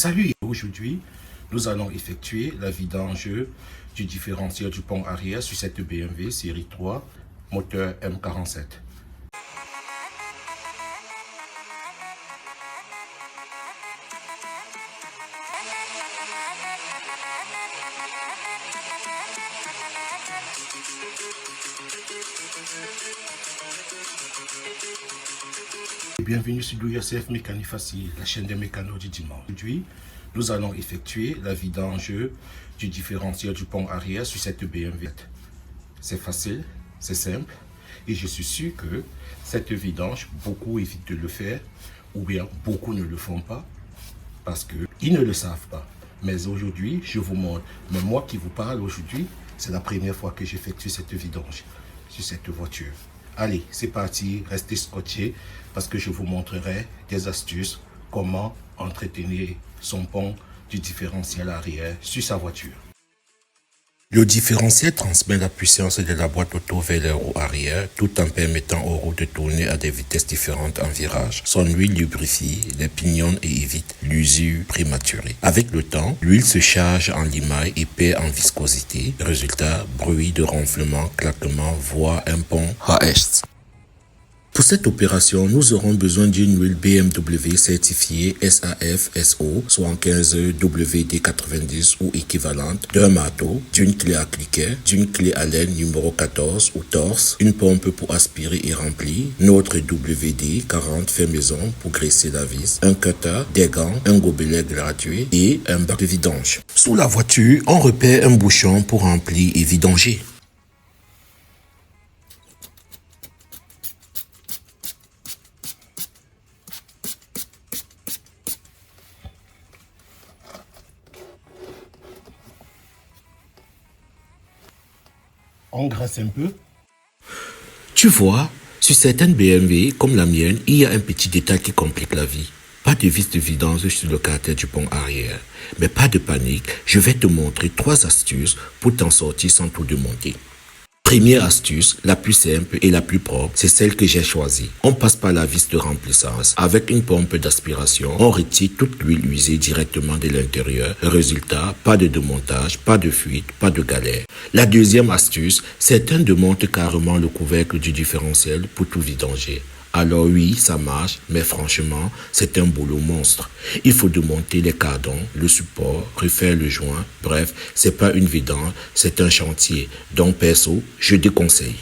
Salut, aujourd'hui, nous allons effectuer la vidange du différentiel du pont arrière sur cette BMW série 3, moteur M47. Bienvenue sur l'USF Mécanique Facile, la chaîne des mécanos du dimanche. Aujourd'hui, nous allons effectuer la vidange du différentiel du pont arrière sur cette BMW. C'est facile, c'est simple, et je suis sûr que cette vidange, beaucoup évitent de le faire, ou bien beaucoup ne le font pas, parce qu'ils ne le savent pas. Mais aujourd'hui, je vous montre, mais moi qui vous parle aujourd'hui, c'est la première fois que j'effectue cette vidange sur cette voiture. Allez, c'est parti, restez scotchés parce que je vous montrerai des astuces comment entretenir son pont du différentiel arrière sur sa voiture. Le différentiel transmet la puissance de la boîte auto vers les roues arrière tout en permettant aux roues de tourner à des vitesses différentes en virage. Son huile lubrifie les pignons et évite l'usure prématurée. Avec le temps, l'huile se charge en limaille et perd en viscosité. Résultat, bruit de ronflement, claquement, voire un pont HS. Pour cette opération, nous aurons besoin d'une huile BMW certifiée SAF-SO 75 WD90 ou équivalente, d'un marteau, d'une clé à cliquet, d'une clé Allen numéro 14 ou torse, une pompe pour aspirer et remplir, notre WD-40 fait maison pour graisser la vis, un cutter, des gants, un gobelet gratuit et un bac de vidange. Sous la voiture, on repère un bouchon pour remplir et vidanger. On graisse un peu. Tu vois, sur certaines BMW, comme la mienne, il y a un petit détail qui complique la vie. Pas de vis de vidange sur le carter du pont arrière. Mais pas de panique, je vais te montrer 3 astuces pour t'en sortir sans tout démonter. Première astuce, la plus simple et la plus propre, c'est celle que j'ai choisie. On passe par la vis de remplissage. Avec une pompe d'aspiration, on retire toute l'huile usée directement de l'intérieur. Résultat, pas de démontage, pas de fuite, pas de galère. La deuxième astuce, certains démontent carrément le couvercle du différentiel pour tout vidanger. Alors oui, ça marche, mais franchement, c'est un boulot monstre. Il faut démonter les cardons, le support, refaire le joint. Bref, c'est pas une vidange, c'est un chantier. Donc perso, je déconseille.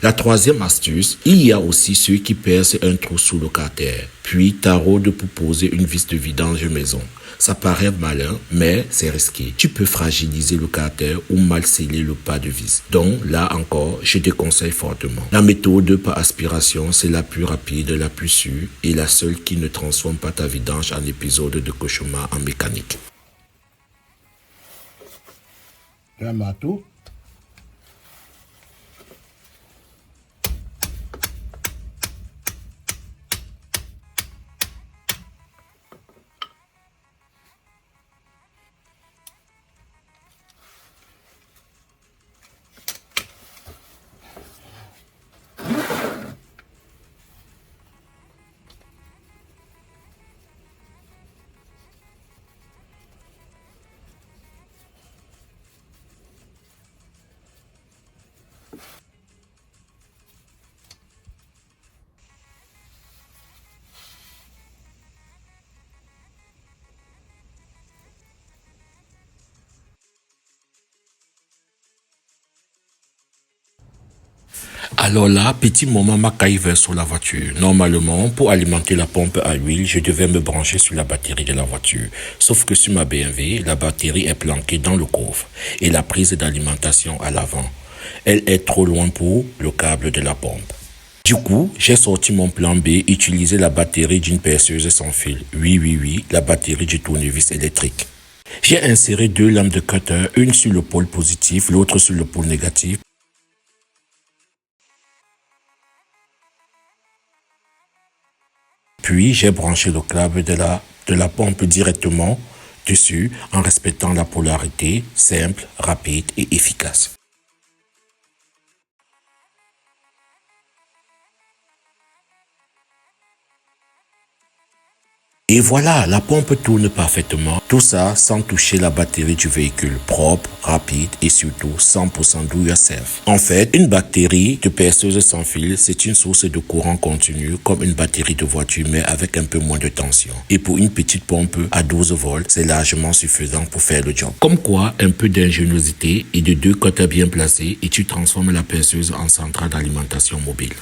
La troisième astuce, il y a aussi ceux qui percent un trou sous le carter, puis taraudent pour poser une vis de vidange maison. Ça paraît malin, mais c'est risqué. Tu peux fragiliser le carter ou mal sceller le pas de vis. Donc là encore, je déconseille fortement. La méthode par aspiration, c'est la plus rapide, la plus sûre et la seule qui ne transforme pas ta vidange en épisode de cauchemar en mécanique. Un marteau. Alors là, petit moment MacGyver sur la voiture. Normalement, pour alimenter la pompe à huile, je devais me brancher sur la batterie de la voiture. Sauf que sur ma BMW, la batterie est planquée dans le coffre et la prise d'alimentation à l'avant. Elle est trop loin pour le câble de la pompe. Du coup, j'ai sorti mon plan B, utilisé la batterie d'une perceuse sans fil. Oui, la batterie du tournevis électrique. J'ai inséré 2 lames de cutter, une sur le pôle positif, l'autre sur le pôle négatif. Puis, j'ai branché le câble de la pompe directement dessus en respectant la polarité, simple, rapide et efficace. Et voilà, la pompe tourne parfaitement. Tout ça sans toucher la batterie du véhicule. Propre, rapide et surtout 100% do yourself. En fait, une batterie de perceuse sans fil, c'est une source de courant continu comme une batterie de voiture mais avec un peu moins de tension. Et pour une petite pompe à 12 volts, c'est largement suffisant pour faire le job. Comme quoi, un peu d'ingéniosité et de deux côtés bien placés et tu transformes la perceuse en centrale d'alimentation mobile.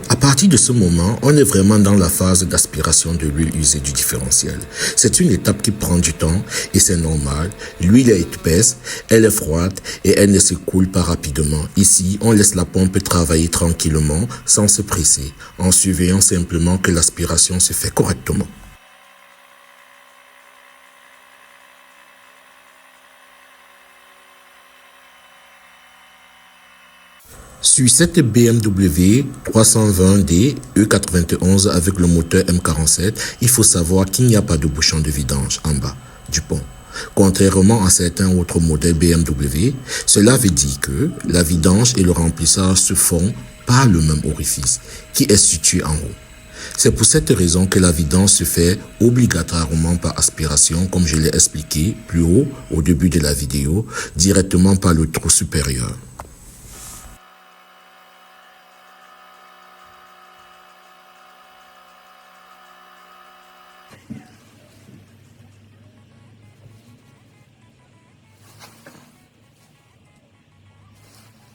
À partir de ce moment, on est vraiment dans la phase d'aspiration de l'huile usée du différentiel. C'est une étape qui prend du temps et c'est normal. L'huile est épaisse, elle est froide et elle ne se coule pas rapidement. Ici, on laisse la pompe travailler tranquillement sans se presser, en surveillant simplement que l'aspiration se fait correctement. Sur cette BMW 320D E91 avec le moteur M47, il faut savoir qu'il n'y a pas de bouchon de vidange en bas du pont. Contrairement à certains autres modèles BMW, cela veut dire que la vidange et le remplissage se font par le même orifice qui est situé en haut. C'est pour cette raison que la vidange se fait obligatoirement par aspiration, comme je l'ai expliqué plus haut au début de la vidéo, directement par le trou supérieur.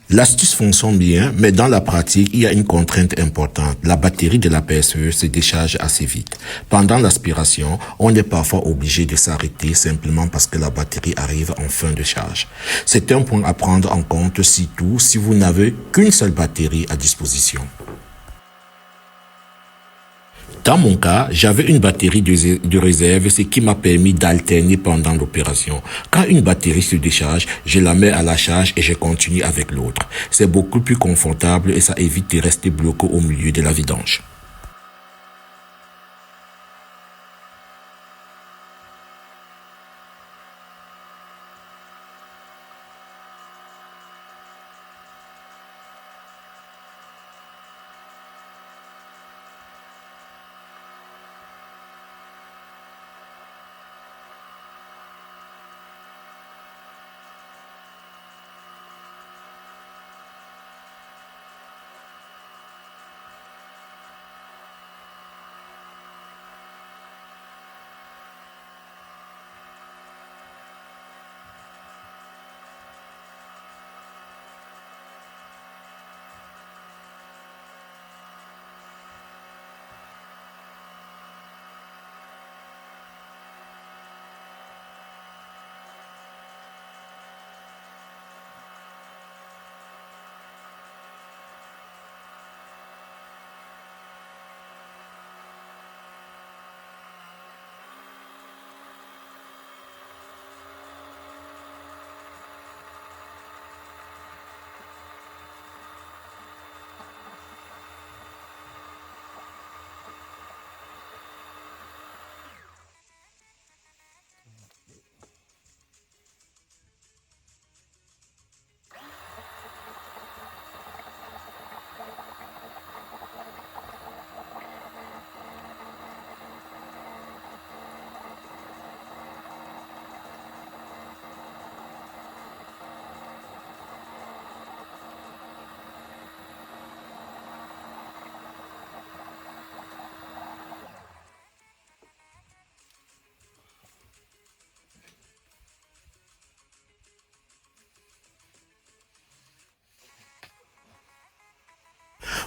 L'astuce fonctionne bien, mais dans la pratique, il y a une contrainte importante. La batterie de la perceuse se décharge assez vite. Pendant l'aspiration, on est parfois obligé de s'arrêter simplement parce que la batterie arrive en fin de charge. C'est un point à prendre en compte, surtout si vous n'avez qu'une seule batterie à disposition. Dans mon cas, j'avais une batterie de réserve, ce qui m'a permis d'alterner pendant l'opération. Quand une batterie se décharge, je la mets à la charge et je continue avec l'autre. C'est beaucoup plus confortable et ça évite de rester bloqué au milieu de la vidange.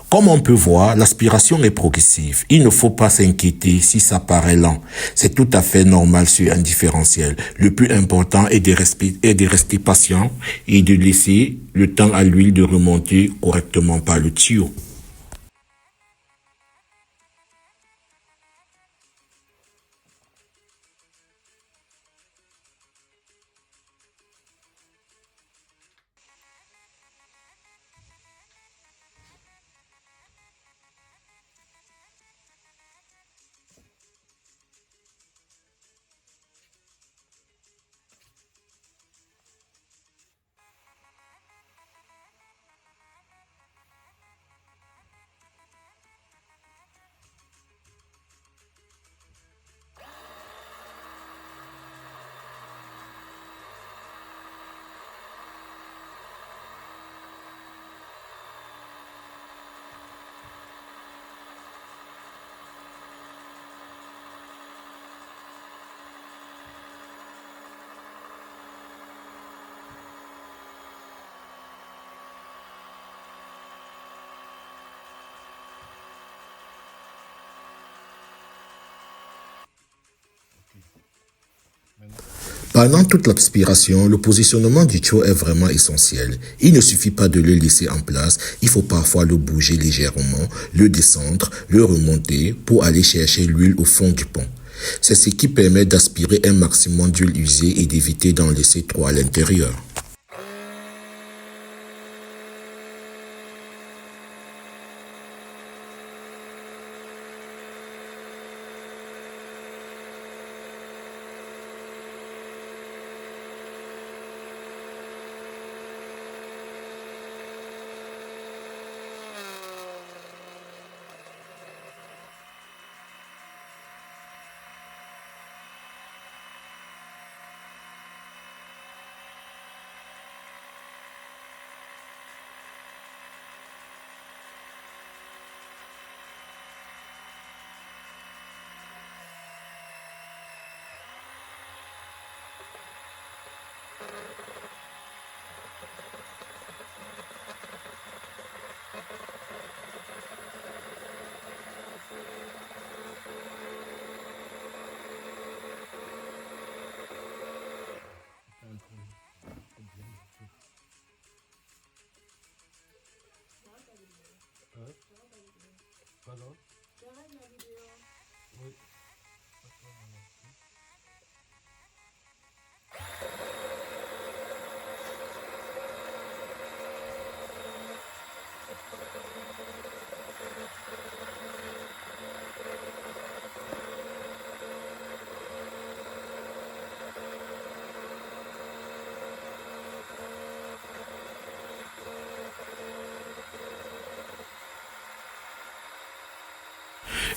Comme on peut voir, l'aspiration est progressive. Il ne faut pas s'inquiéter si ça paraît lent. C'est tout à fait normal sur un différentiel. Le plus important est de rester patient et de laisser le temps à l'huile de remonter correctement par le tuyau. Pendant toute l'aspiration, le positionnement du tuyau est vraiment essentiel. Il ne suffit pas de le laisser en place, il faut parfois le bouger légèrement, le descendre, le remonter pour aller chercher l'huile au fond du pont. C'est ce qui permet d'aspirer un maximum d'huile usée et d'éviter d'en laisser trop à l'intérieur.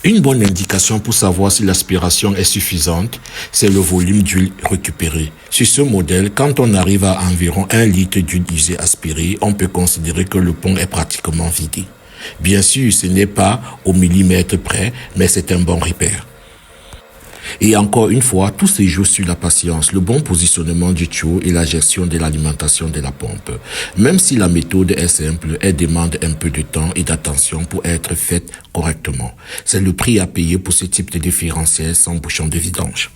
Une bonne indication pour savoir si l'aspiration est suffisante, c'est le volume d'huile récupéré. Sur ce modèle, quand on arrive à environ 1 litre d'huile usée aspirée, on peut considérer que le pont est pratiquement vidé. Bien sûr, ce n'est pas au millimètre près, mais c'est un bon repère. Et encore une fois, tout se joue sur la patience, le bon positionnement du tuyau et la gestion de l'alimentation de la pompe. Même si la méthode est simple, elle demande un peu de temps et d'attention pour être faite correctement. C'est le prix à payer pour ce type de différentiel sans bouchon de vidange.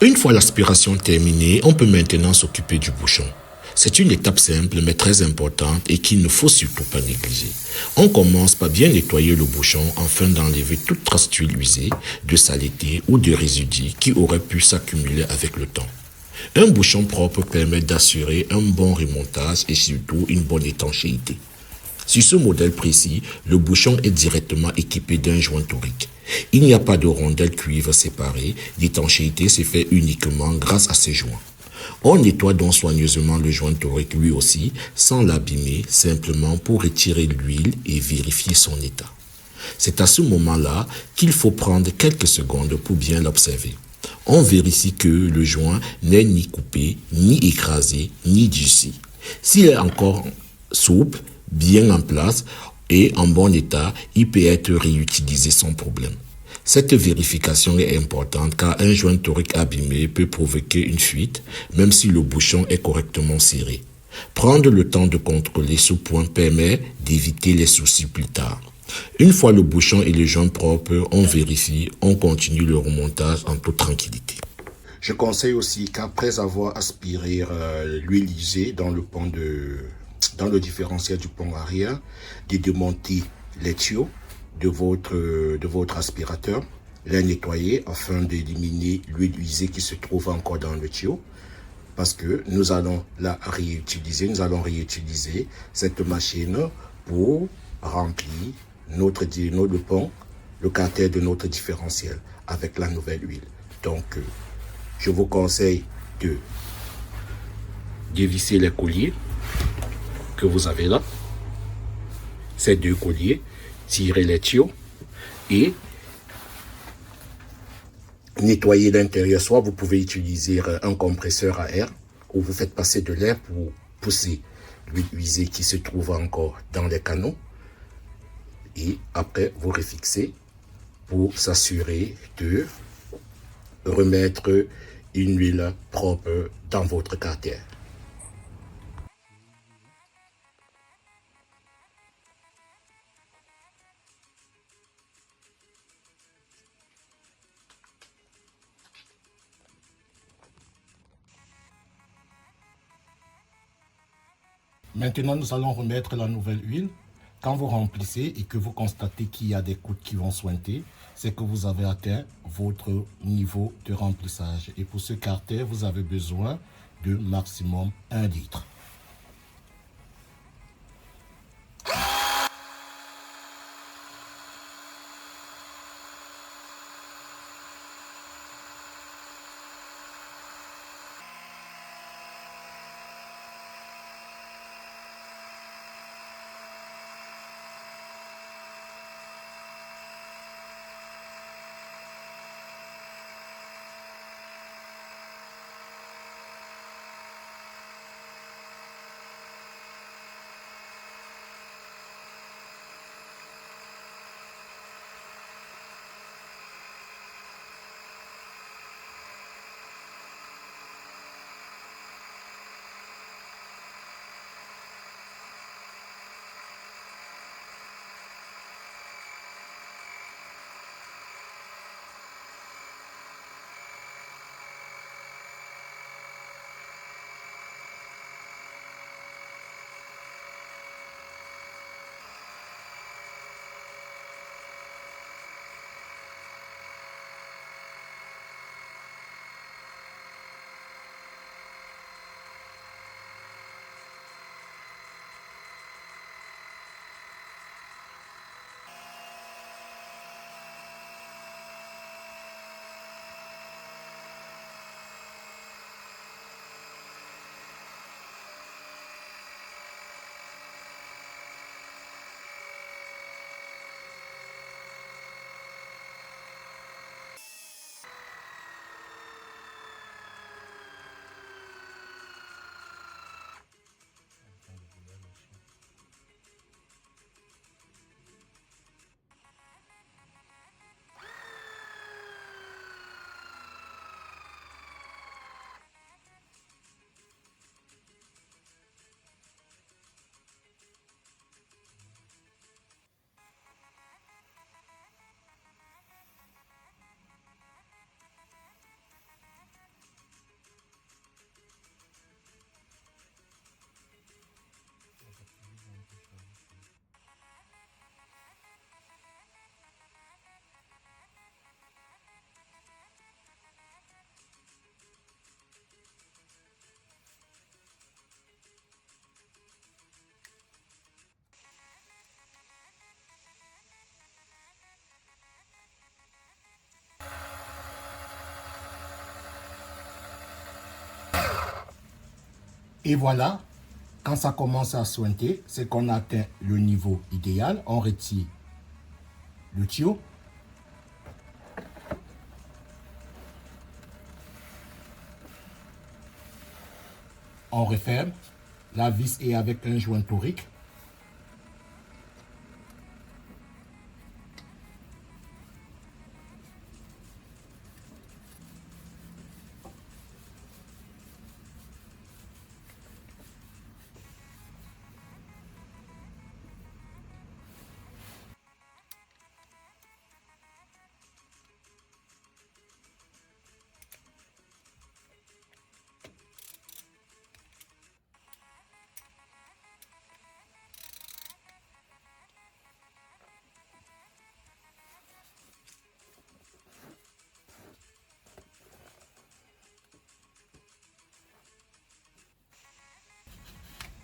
Une fois l'aspiration terminée, on peut maintenant s'occuper du bouchon. C'est une étape simple mais très importante et qu'il ne faut surtout pas négliger. On commence par bien nettoyer le bouchon afin d'enlever toute trace d'huile usée, de saleté ou de résidus qui auraient pu s'accumuler avec le temps. Un bouchon propre permet d'assurer un bon remontage et surtout une bonne étanchéité. Sur ce modèle précis, le bouchon est directement équipé d'un joint torique. Il n'y a pas de rondelle cuivre séparée, l'étanchéité se fait uniquement grâce à ces joints. On nettoie donc soigneusement le joint torique lui aussi, sans l'abîmer, simplement pour retirer l'huile et vérifier son état. C'est à ce moment-là qu'il faut prendre quelques secondes pour bien l'observer. On vérifie que le joint n'est ni coupé, ni écrasé, ni durci. S'il est encore souple, bien en place et en bon état, il peut être réutilisé sans problème. Cette vérification est importante car un joint torique abîmé peut provoquer une fuite, même si le bouchon est correctement serré. Prendre le temps de contrôler ce point permet d'éviter les soucis plus tard. Une fois le bouchon et le joint propres, on vérifie, on continue le remontage en toute tranquillité. Je conseille aussi qu'après avoir aspiré l'huile usée dans le différentiel du pont arrière, de démonter les tuyaux de votre aspirateur, les nettoyer afin d'éliminer l'huile usée qui se trouve encore dans le tuyau. Parce que nous allons réutiliser cette machine pour remplir le pont, le carter de notre différentiel avec la nouvelle huile. Donc, je vous conseille de dévisser les colliers que vous avez là, ces deux colliers, tirer les tuyaux et nettoyer l'intérieur. Soit vous pouvez utiliser un compresseur à air où vous faites passer de l'air pour pousser l'huile usée qui se trouve encore dans les canaux. Et après, vous refixez pour s'assurer de remettre une huile propre dans votre carter. Maintenant, nous allons remettre la nouvelle huile. Quand vous remplissez et que vous constatez qu'il y a des gouttes qui vont suinter, c'est que vous avez atteint votre niveau de remplissage. Et pour ce carter, vous avez besoin de maximum 1 litre. Et voilà, quand ça commence à sointer, c'est qu'on a atteint le niveau idéal. On retire le tuyau. On referme. La vis est avec un joint torique.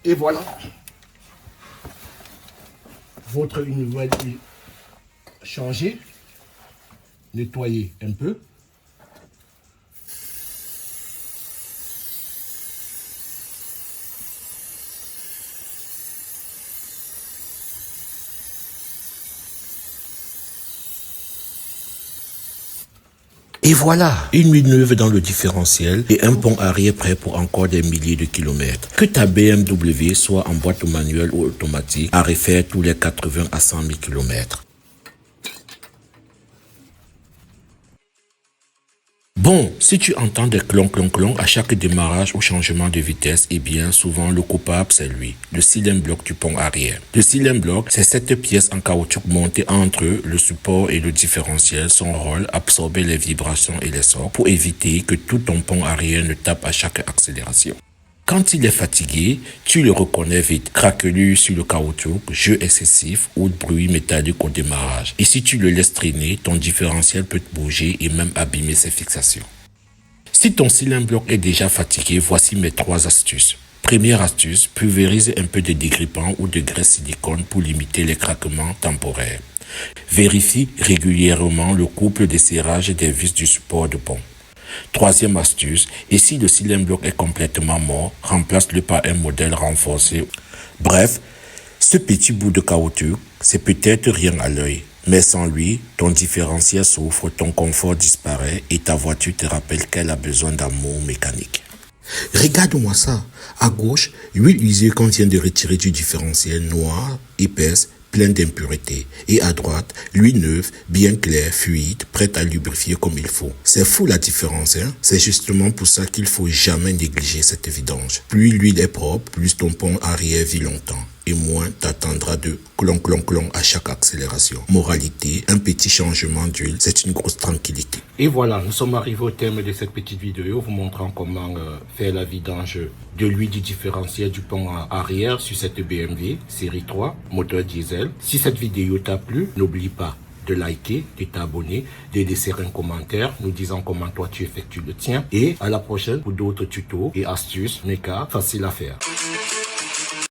Et voilà, votre nouvelle huile changée, nettoyez un peu. Et voilà, une huile neuve dans le différentiel et un pont arrière prêt pour encore des milliers de kilomètres. Que ta BMW soit en boîte manuelle ou automatique, à refaire tous les 80 à 100 000 kilomètres. Bon, si tu entends des clon à chaque démarrage ou changement de vitesse, eh bien souvent le coupable c'est lui, le cylindre bloc du pont arrière. Le cylindre bloc, c'est cette pièce en caoutchouc montée entre le support et le différentiel. Son rôle, absorber les vibrations et les sorts pour éviter que tout ton pont arrière ne tape à chaque accélération. Quand il est fatigué, tu le reconnais vite. Craquelure sur le caoutchouc, jeu excessif ou bruit métallique au démarrage. Et si tu le laisses traîner, ton différentiel peut bouger et même abîmer ses fixations. Si ton cylindre bloc est déjà fatigué, voici mes 3 astuces. Première astuce, pulvérise un peu de dégrippant ou de graisse silicone pour limiter les craquements temporaires. Vérifie régulièrement le couple de serrage des vis du support de pont. Troisième astuce, et si le cylindre bloc est complètement mort, remplace-le par un modèle renforcé. Bref, ce petit bout de caoutchouc, c'est peut-être rien à l'œil, mais sans lui, ton différentiel souffre, ton confort disparaît et ta voiture te rappelle qu'elle a besoin d'amour mécanique. Regarde-moi ça. À gauche, l'huile usée qu'on vient de retirer du différentiel noir, épaisse, pleine d'impuretés. Et à droite, l'huile neuve, bien claire, fluide, prête à lubrifier comme il faut. C'est fou la différence, hein? C'est justement pour ça qu'il faut jamais négliger cette vidange. Plus l'huile est propre, plus ton pont arrière vit longtemps. Et moins t'attendras de clon à chaque accélération. Moralité, un petit changement d'huile, c'est une grosse tranquillité. Et voilà, nous sommes arrivés au terme de cette petite vidéo, vous montrant comment faire la vidange de l'huile du différentiel du pont arrière sur cette BMW série 3, moteur diesel. Si cette vidéo t'a plu, n'oublie pas de liker, de t'abonner, de laisser un commentaire nous disant comment toi tu effectues le tien. Et à la prochaine pour d'autres tutos et astuces méca faciles à faire.